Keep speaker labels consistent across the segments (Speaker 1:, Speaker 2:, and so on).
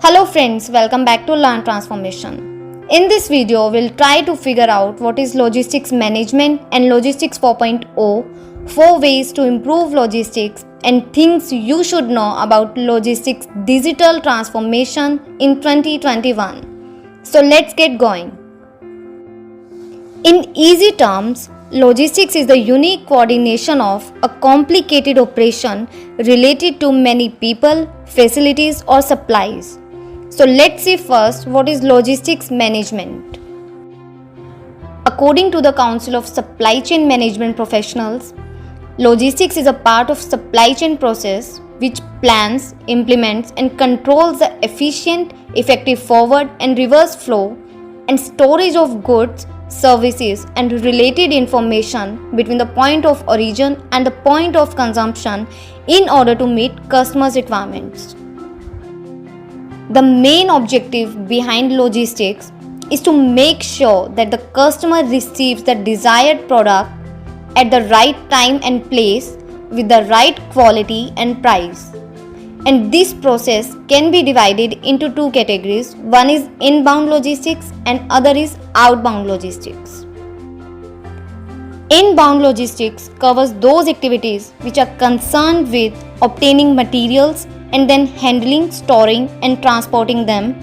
Speaker 1: Hello friends, welcome back to Learn Transformation. In this video, we'll try to figure out what is logistics management and logistics 4.0, 4 ways to improve logistics and things you should know about logistics digital transformation in 2021. So let's get going. In easy terms, logistics is the unique coordination of a complicated operation related to many people, facilities or supplies. So let's see first what is logistics management. According to the Council of Supply Chain Management Professionals, logistics is a part of supply chain process which plans, implements and controls the efficient, effective forward and reverse flow and storage of goods, services and related information between the point of origin and the point of consumption in order to meet customers' requirements. The main objective behind logistics is to make sure that the customer receives the desired product at the right time and place with the right quality and price. And this process can be divided into two categories. One is inbound logistics and other is outbound logistics. Inbound logistics covers those activities which are concerned with obtaining materials and then handling, storing and transporting them,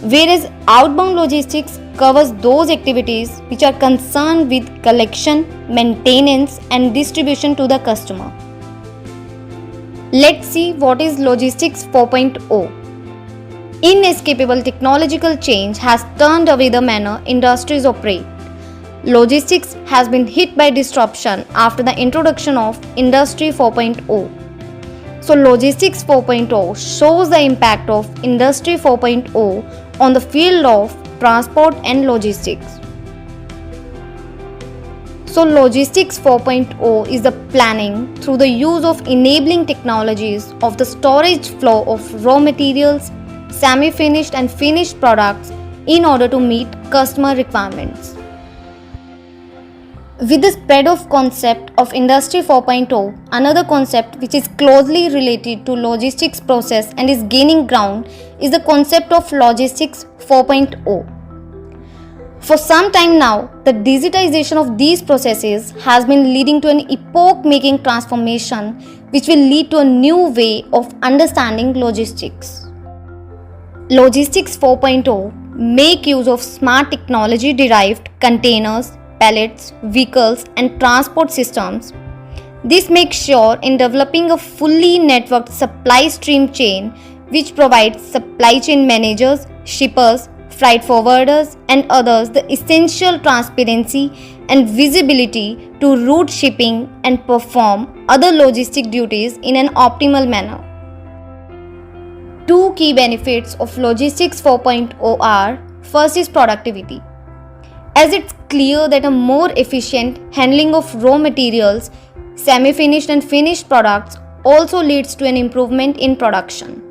Speaker 1: whereas outbound logistics covers those activities which are concerned with collection, maintenance and distribution to the customer. Let's see what is Logistics 4.0. Inescapable technological change has turned away the manner industries operate. Logistics has been hit by disruption after the introduction of Industry 4.0. So Logistics 4.0 shows the impact of Industry 4.0 on the field of transport and logistics. So Logistics 4.0 is the planning through the use of enabling technologies of the storage flow of raw materials, semi-finished and finished products in order to meet customer requirements. With the spread of concept of Industry 4.0, another concept which is closely related to logistics process and is gaining ground is the concept of Logistics 4.0. For some time now, the digitization of these processes has been leading to an epoch-making transformation which will lead to a new way of understanding logistics. Logistics 4.0 make use of smart technology-derived containers, pallets, vehicles and transport systems. This makes sure in developing a fully networked supply stream chain which provides supply chain managers, shippers, freight forwarders and others the essential transparency and visibility to route shipping and perform other logistic duties in an optimal manner. Two key benefits of Logistics 4.0 are: first is productivity, as it's clear that a more efficient handling of raw materials, semi-finished and finished products also leads to an improvement in production.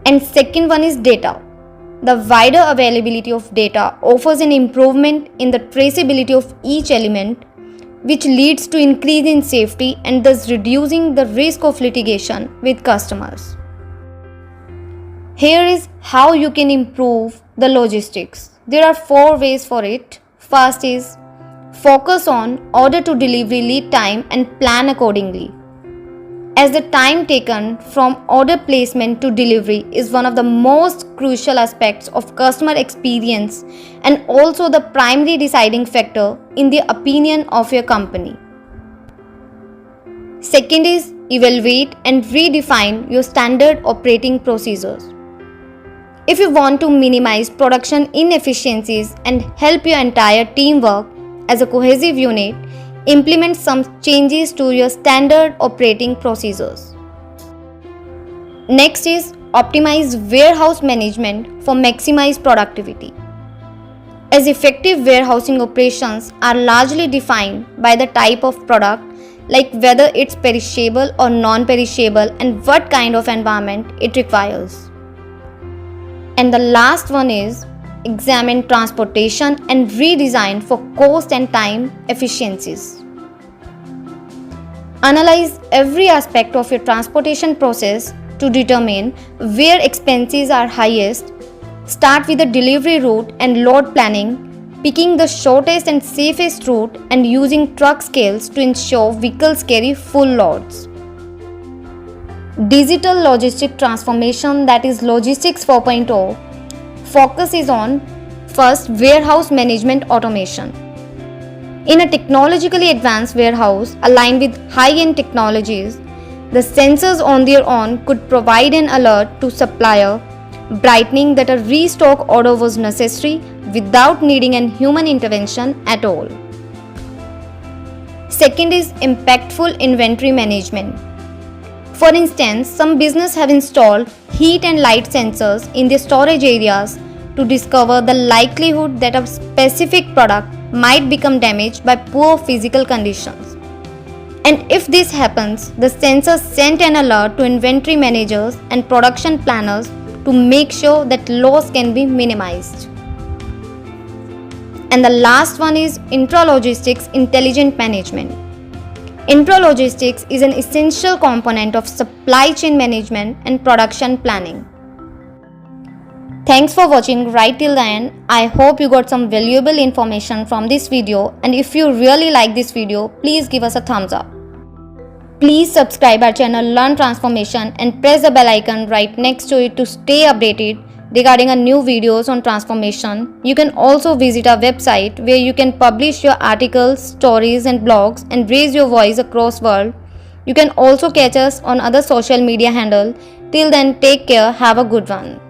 Speaker 1: And second one is data. The wider availability of data offers an improvement in the traceability of each element, which leads to increase in safety and thus reducing the risk of litigation with customers. Here is how you can improve the logistics. There are 4 ways for it. First is focus on order to delivery lead time and plan accordingly, as the time taken from order placement to delivery is one of the most crucial aspects of customer experience and also the primary deciding factor in the opinion of your company. Second is evaluate and redefine your standard operating procedures. If you want to minimize production inefficiencies and help your entire team work as a cohesive unit, implement some changes to your standard operating procedures. Next is optimize warehouse management for maximize productivity, as effective warehousing operations are largely defined by the type of product, like whether it's perishable or non-perishable and what kind of environment it requires. And the last one is examine transportation and redesign for cost and time efficiencies. Analyze every aspect of your transportation process to determine where expenses are highest, start with the delivery route and load planning, picking the shortest and safest route and using truck scales to ensure vehicles carry full loads. Digital logistic transformation, that is Logistics 4.0, focuses on first warehouse management automation. In a technologically advanced warehouse aligned with high-end technologies, the sensors on their own could provide an alert to supplier, brightening that a restock order was necessary without needing an human intervention at all. Second is impactful inventory management. For instance, some businesses have installed heat and light sensors in their storage areas to discover the likelihood that a specific product might become damaged by poor physical conditions. And if this happens, the sensors send an alert to inventory managers and production planners to make sure that loss can be minimized. And the last one is intralogistics intelligent management. Intralogistics is an essential component of supply chain management and production planning. Thanks for watching right till the end. I hope you got some valuable information from this video, and if you really like this video, please give us a thumbs up. Please subscribe our channel Learn Transformation and press the bell icon right next to it to stay updated regarding our new videos on transformation. You can also visit our website where you can publish your articles, stories and blogs and raise your voice across world. You can also catch us on other social media handle. Till then, take care, have a good one.